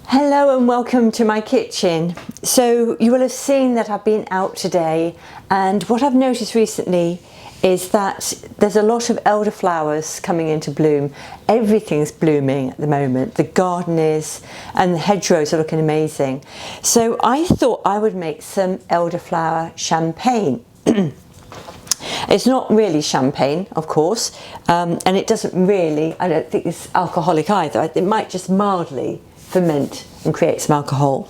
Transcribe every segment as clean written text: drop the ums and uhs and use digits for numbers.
Hello and welcome to my kitchen. So you will have seen that I've been out today, and what I've noticed recently is that there's a lot of elderflowers coming into bloom. Everything's blooming at the moment. The garden is, and the hedgerows are looking amazing. So I thought I would make some elderflower champagne. It's not really champagne, of course, and it doesn't really, I don't think it's alcoholic either. It might just mildly ferment and create some alcohol.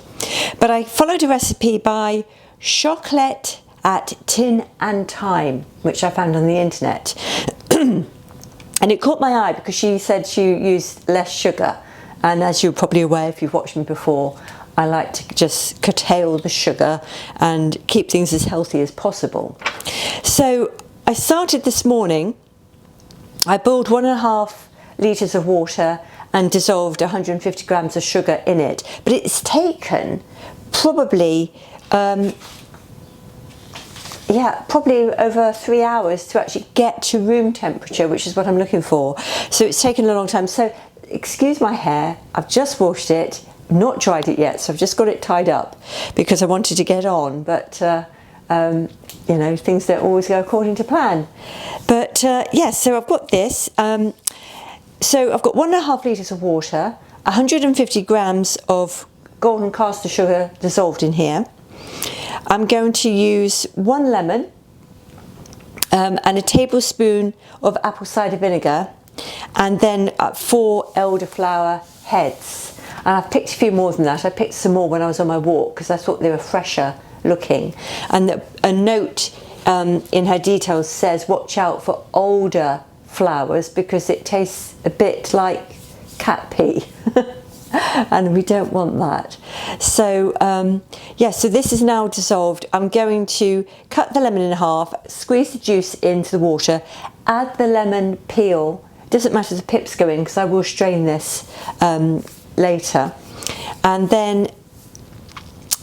But I followed a recipe by Choclette at Tin and Thyme, which I found on the internet. And it caught my eye because she said she used less sugar. And as you're probably aware if you've watched me before, I like to just curtail the sugar and keep things as healthy as possible. So I started this morning. I boiled 1.5 litres of water and dissolved 150 grams of sugar in it. But it's taken probably over 3 hours to actually get to room temperature, which is what I'm looking for. So it's taken a long time. So excuse my hair, I've just washed it, not dried it yet, so I've just got it tied up because I wanted to get on, but you know, things don't always go according to plan. But yes, so I've got this. So I've got 1.5 litres of water, 150 grams of golden caster sugar dissolved in here. I'm going to use 1 lemon and a tablespoon of apple cider vinegar, and then 4 elderflower heads. And I've picked a few more than that. I picked some more when I was on my walk because I thought they were fresher looking. And a note in her details says watch out for older flowers because it tastes a bit like cat pee. And we don't want that. So yeah, so this is now dissolved. I'm going to cut the lemon in half, squeeze the juice into the water, add the lemon peel. It doesn't matter if the pips go in because I will strain this later. And then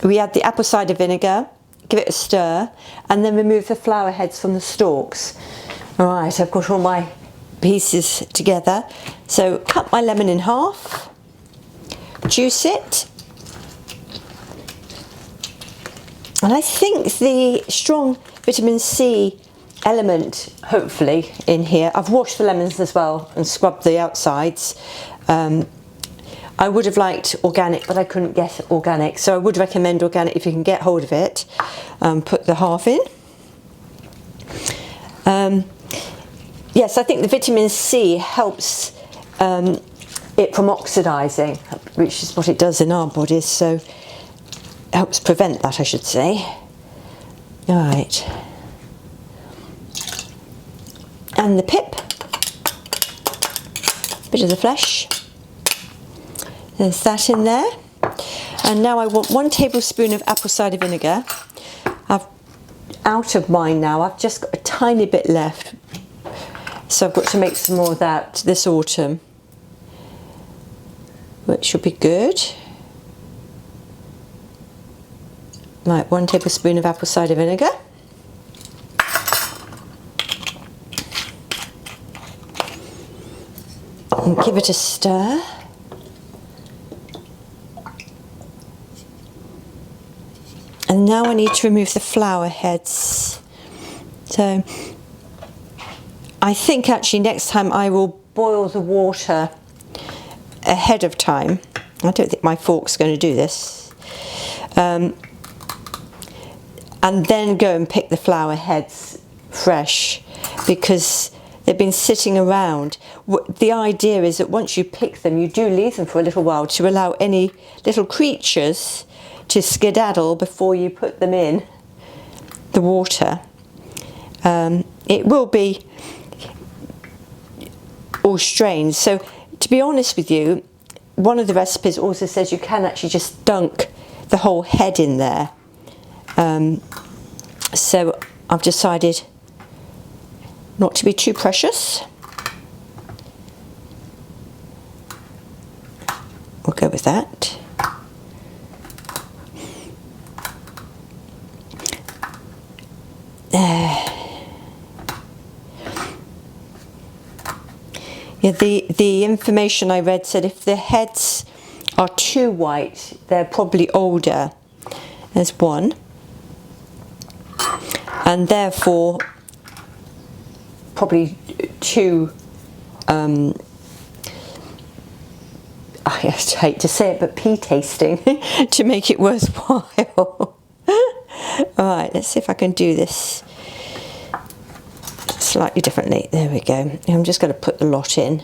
we add the apple cider vinegar, give it a stir, and then remove the flower heads from the stalks. All right, I've got all my pieces together. So cut my lemon in half, juice it, and I think the strong vitamin C element, hopefully, in here. I've washed the lemons as well and scrubbed the outsides. I would have liked organic, but I couldn't get organic, so I would recommend organic if you can get hold of it. Put the half in. Yes, I think the vitamin C helps it from oxidising, which is what it does in our bodies, so it helps prevent that, I should say. All right. And the pip, bit of the flesh. There's that in there. And now I want 1 tablespoon of apple cider vinegar. I've out of mine now. I've just got a tiny bit left. So I've got to make some more of that this autumn, which should be good. Right, 1 tablespoon of apple cider vinegar. And give it a stir. And now I need to remove the flower heads. So I think actually next time I will boil the water ahead of time I don't think my fork's going to do this. And then go and pick the flower heads fresh, because they've been sitting around. The idea is that once you pick them, you do leave them for a little while to allow any little creatures to skedaddle before you put them in the water. It will be all strained. So to be honest with you, one of the recipes also says you can actually just dunk the whole head in there. So I've decided not to be too precious. We'll go with that. Yeah, the information I read said if the heads are too white, they're probably older. There's one. And therefore probably too, I hate to say it, but pea tasting to make it worthwhile. Alright, let's see if I can do this slightly differently. There we go. I'm just going to put the lot in.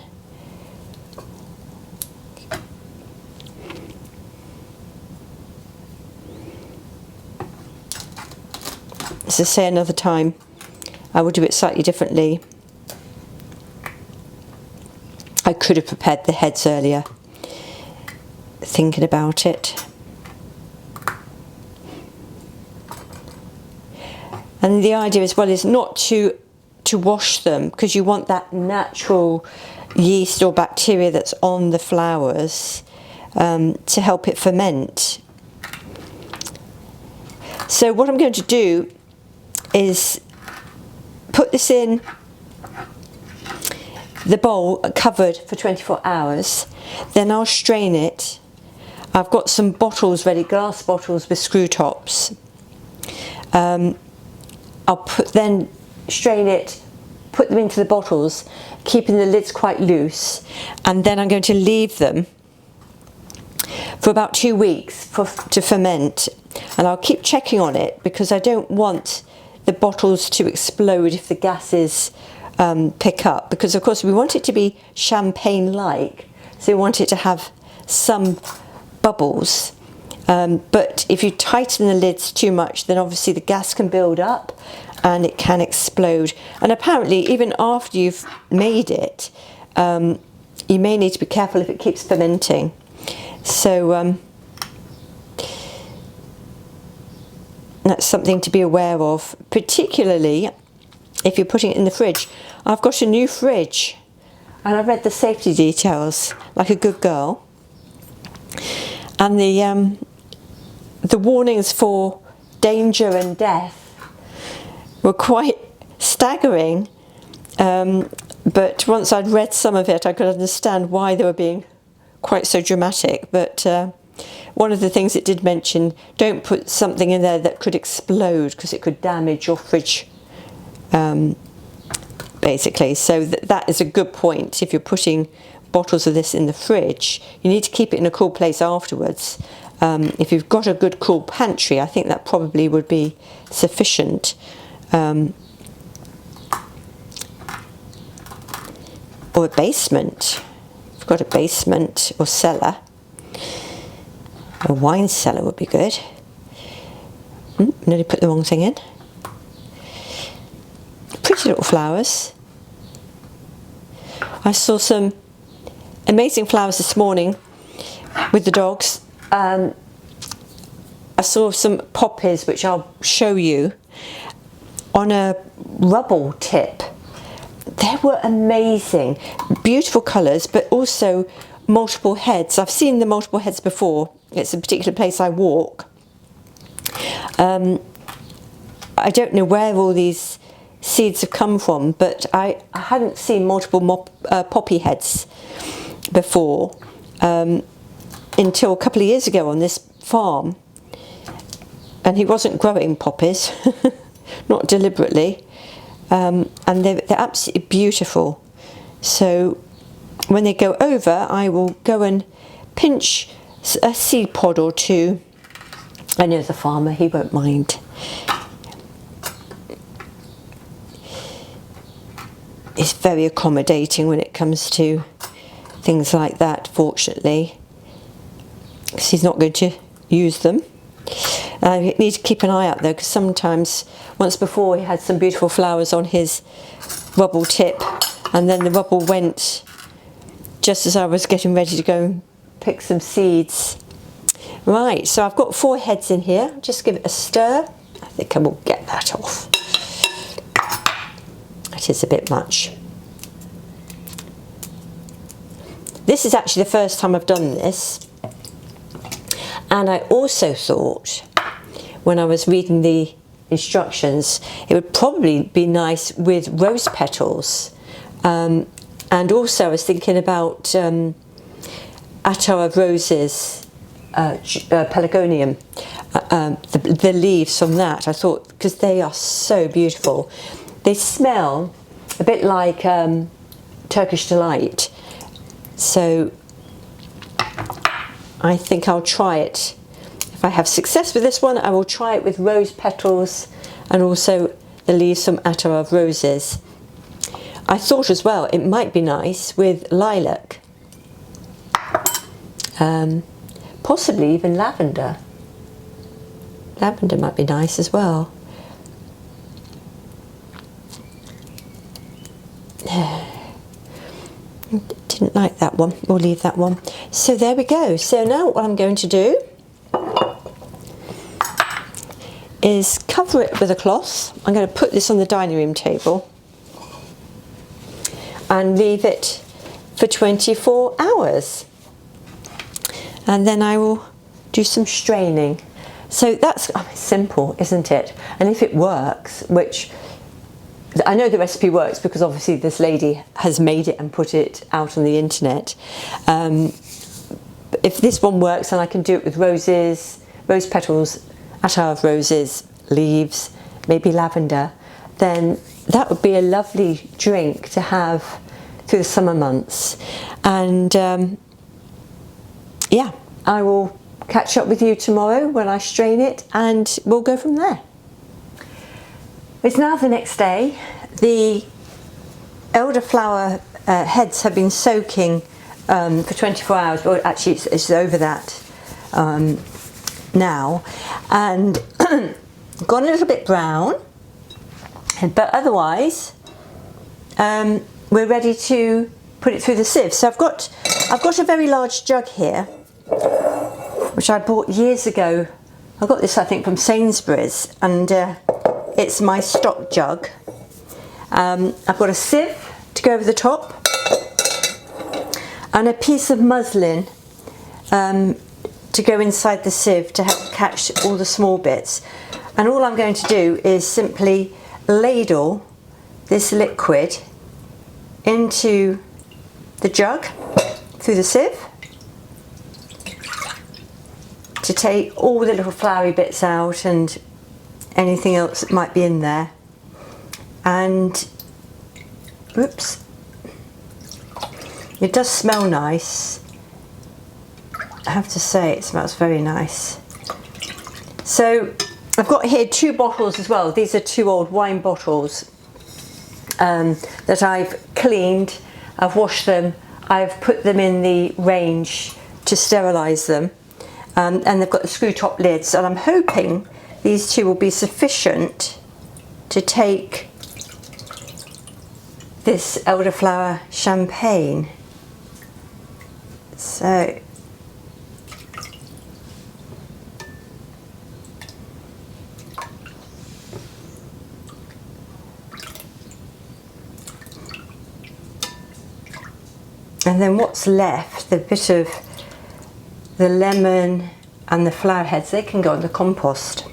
As I say, another time I will do it slightly differently. I could have prepared the heads earlier, thinking about it. And the idea as well is not to wash them, because you want that natural yeast or bacteria that's on the flowers to help it ferment. So what I'm going to do is put this in the bowl covered for 24 hours, then I'll strain it. I've got some bottles ready, glass bottles with screw tops. I'll then strain it, put them into the bottles, keeping the lids quite loose, and then I'm going to leave them for about 2 weeks to ferment. And I'll keep checking on it, because I don't want the bottles to explode if the gases pick up, because of course we want it to be champagne-like, so we want it to have some bubbles. But if you tighten the lids too much, then obviously the gas can build up and it can explode. And apparently even after you've made it, you may need to be careful if it keeps fermenting. So that's something to be aware of, particularly if you're putting it in the fridge. I've got a new fridge and I read the safety details like a good girl, and the warnings for danger and death were quite staggering, but once I'd read some of it I could understand why they were being quite so dramatic. But one of the things it did mention, don't put something in there that could explode, because it could damage your fridge, basically. So that is a good point. If you're putting bottles of this in the fridge, you need to keep it in a cool place afterwards. If you've got a good cool pantry, I think that probably would be sufficient. Or a basement. If you've got a basement or cellar. A wine cellar would be good. Nearly put the wrong thing in. Pretty little flowers. I saw some amazing flowers this morning with the dogs. I saw some poppies, which I'll show you, on a rubble tip. They were amazing. Beautiful colours, but also multiple heads. I've seen the multiple heads before. It's a particular place I walk. I don't know where all these seeds have come from, but I hadn't seen multiple poppy heads before until a couple of years ago on this farm, and he wasn't growing poppies, not deliberately, and they're absolutely beautiful. So when they go over, I will go and pinch a seed pod or two. I know the farmer, he won't mind. He's very accommodating when it comes to things like that, fortunately, because he's not going to use them. You need to keep an eye out though, because sometimes, once before he had some beautiful flowers on his rubble tip, and then the rubble went just as I was getting ready to go and pick some seeds. Right, so I've got 4 heads in here. Just give it a stir. I think I will get that off. It is a bit much. This is actually the first time I've done this, and I also thought, when I was reading the instructions, it would probably be nice with rose petals. And also I was thinking about attar of roses, pelargonium, the leaves from that. I thought, because they are so beautiful. They smell a bit like Turkish Delight. So I think I'll try it. If I have success with this one, I will try it with rose petals and also the leaves from attar of roses. I thought as well it might be nice with lilac, possibly even lavender. Lavender might be nice as well. Didn't like that one, we'll leave that one. So there we go. So now what I'm going to do is cover it with a cloth. I'm going to put this on the dining room table and leave it for 24 hours. And then I will do some straining. So that's simple, isn't it? And if it works, which I know the recipe works because obviously this lady has made it and put it out on the internet. If this one works and I can do it with roses, rose petals, attar of roses, leaves, maybe lavender, then that would be a lovely drink to have through the summer months. And yeah, I will catch up with you tomorrow when I strain it, and we'll go from there. It's now the next day. The elderflower heads have been soaking for 24 hours, or actually it's over that now, and gone a little bit brown, but otherwise we're ready to put it through the sieve. So I've got a very large jug here, which I bought years ago. I got this, I think, from Sainsbury's, and it's my stock jug. I've got a sieve to go over the top and a piece of muslin to go inside the sieve to help catch all the small bits. And all I'm going to do is simply ladle this liquid into the jug through the sieve to take all the little flowery bits out and anything else that might be in there. And oops, it does smell nice. I have to say, it smells very nice. So I've got here 2 bottles as well. These are 2 old wine bottles that I've cleaned. I've washed them. I've put them in the range to sterilise them, and they've got the screw top lids, and I'm hoping these 2 will be sufficient to take this elderflower champagne. So and then what's left, the bit of the lemon and the flower heads, they can go in the compost.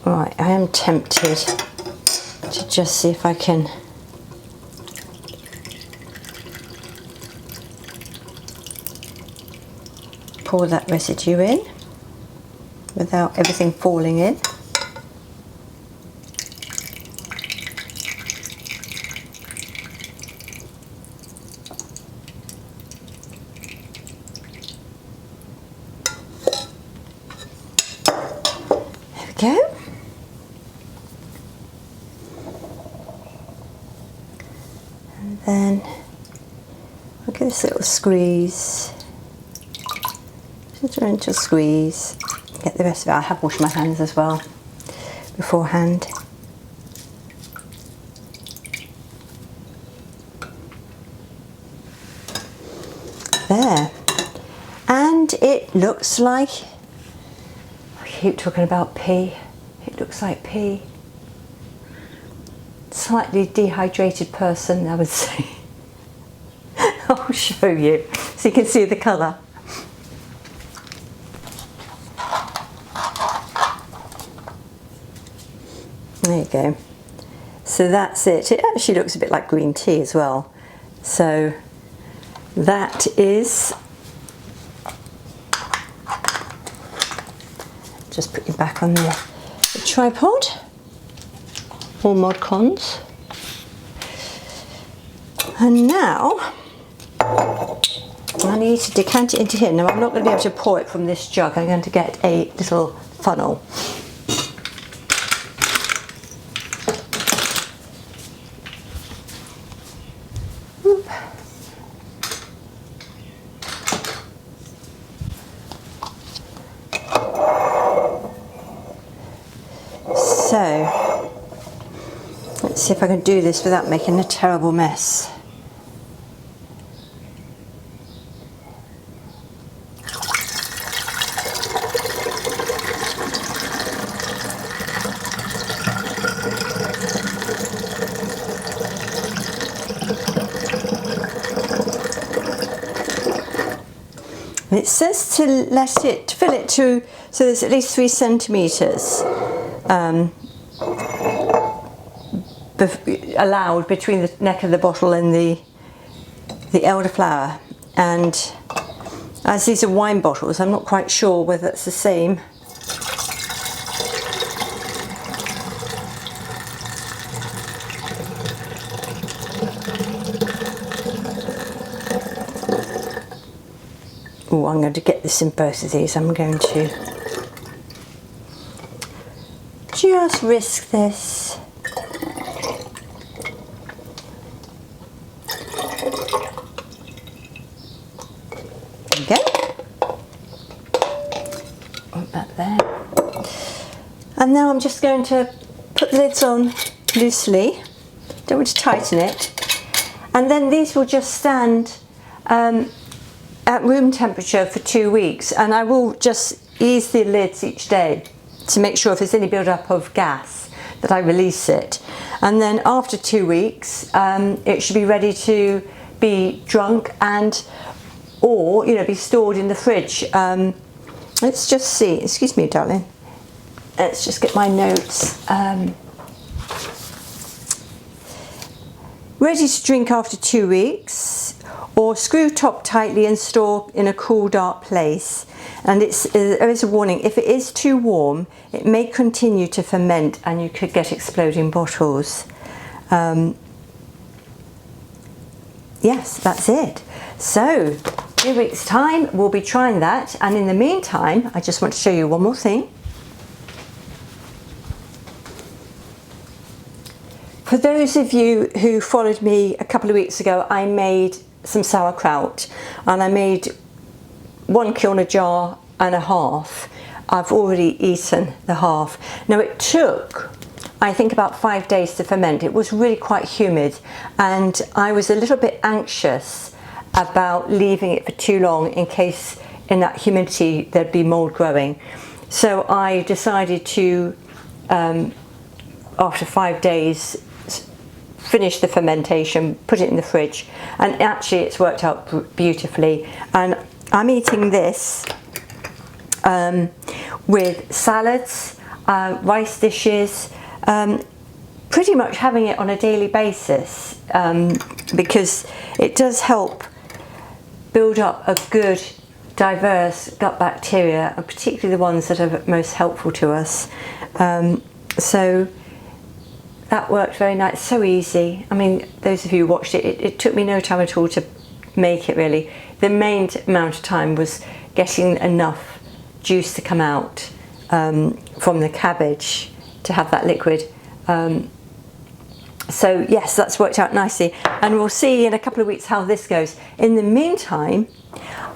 Right, I am tempted to just see if I can pour that residue in without everything falling in. There we go. And then I'll give this a little squeeze. Just a gentle squeeze. Get the rest of it. I have washed my hands as well beforehand. There. And it looks like, I keep talking about pea. It looks like pea. Slightly dehydrated person, I would say. I'll show you so you can see the colour. There you go. So that's it. It actually looks a bit like green tea as well. So that is, just put you back on the tripod, all mod cons. And now I need to decant it into here. Now I'm not going to be able to pour it from this jug. I'm going to get a little funnel. So, let's see if I can do this without making a terrible mess. It says to let it, fill it to, so there's at least 3 centimetres allowed between the neck of the bottle and the elderflower. And as these are wine bottles, I'm not quite sure whether that's the same. Oh, I'm going to get this in both of these. I'm going to just risk this. There we go. Put that there. And now I'm just going to put the lids on loosely. Don't want to tighten it. And then these will just stand at room temperature for 2 weeks, and I will just ease the lids each day to make sure if there's any build-up of gas that I release it. And then after 2 weeks it should be ready to be drunk and or be stored in the fridge. Let's just see, excuse me darling, let's just get my notes. Ready to drink after 2 weeks, or screw top tightly and store in a cool, dark place. And there is a warning, if it is too warm, it may continue to ferment and you could get exploding bottles. Yes, that's it. So, 2 weeks' time, we'll be trying that. And in the meantime, I just want to show you one more thing. For those of you who followed me a couple of weeks ago, I made some sauerkraut, and I made 1 kiln a jar and a half. I've already eaten the half. Now it took, I think, about 5 days to ferment. It was really quite humid, and I was a little bit anxious about leaving it for too long in case in that humidity there'd be mold growing. So I decided to, after 5 days, finish the fermentation, put it in the fridge, and actually it's worked out beautifully. And I'm eating this with salads, rice dishes, pretty much having it on a daily basis, because it does help build up a good diverse gut bacteria, and particularly the ones that are most helpful to us. So that worked very nice, so easy. I mean, those of you who watched it, it took me no time at all to make it really. The main amount of time was getting enough juice to come out from the cabbage to have that liquid. So yes, that's worked out nicely, and we'll see in a couple of weeks how this goes. In the meantime,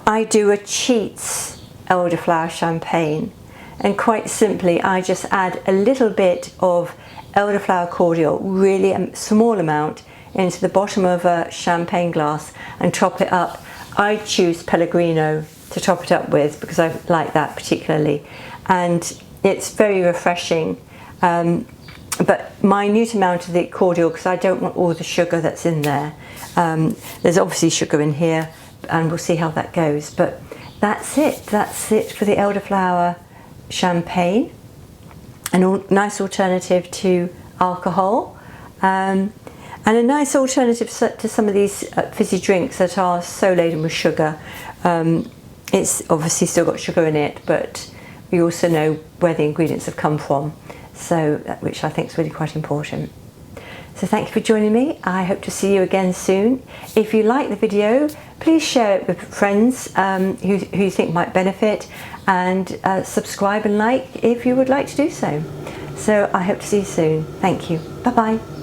I do a Cheats elderflower champagne, and quite simply I just add a little bit of elderflower cordial, really a small amount, into the bottom of a champagne glass and top it up. I choose Pellegrino to top it up with because I like that particularly, and it's very refreshing. But minute amount of the cordial, because I don't want all the sugar that's in there. There's obviously sugar in here, and we'll see how that goes. But that's it for the elderflower champagne, a nice alternative to alcohol, and a nice alternative to some of these fizzy drinks that are so laden with sugar. It's obviously still got sugar in it, but we also know where the ingredients have come from, so which I think is really quite important. So thank you for joining me. I hope to see you again soon. If you like the video, please share it with friends who you think might benefit, and subscribe and like if you would like to do so. So I hope to see you soon. Thank you. Bye bye.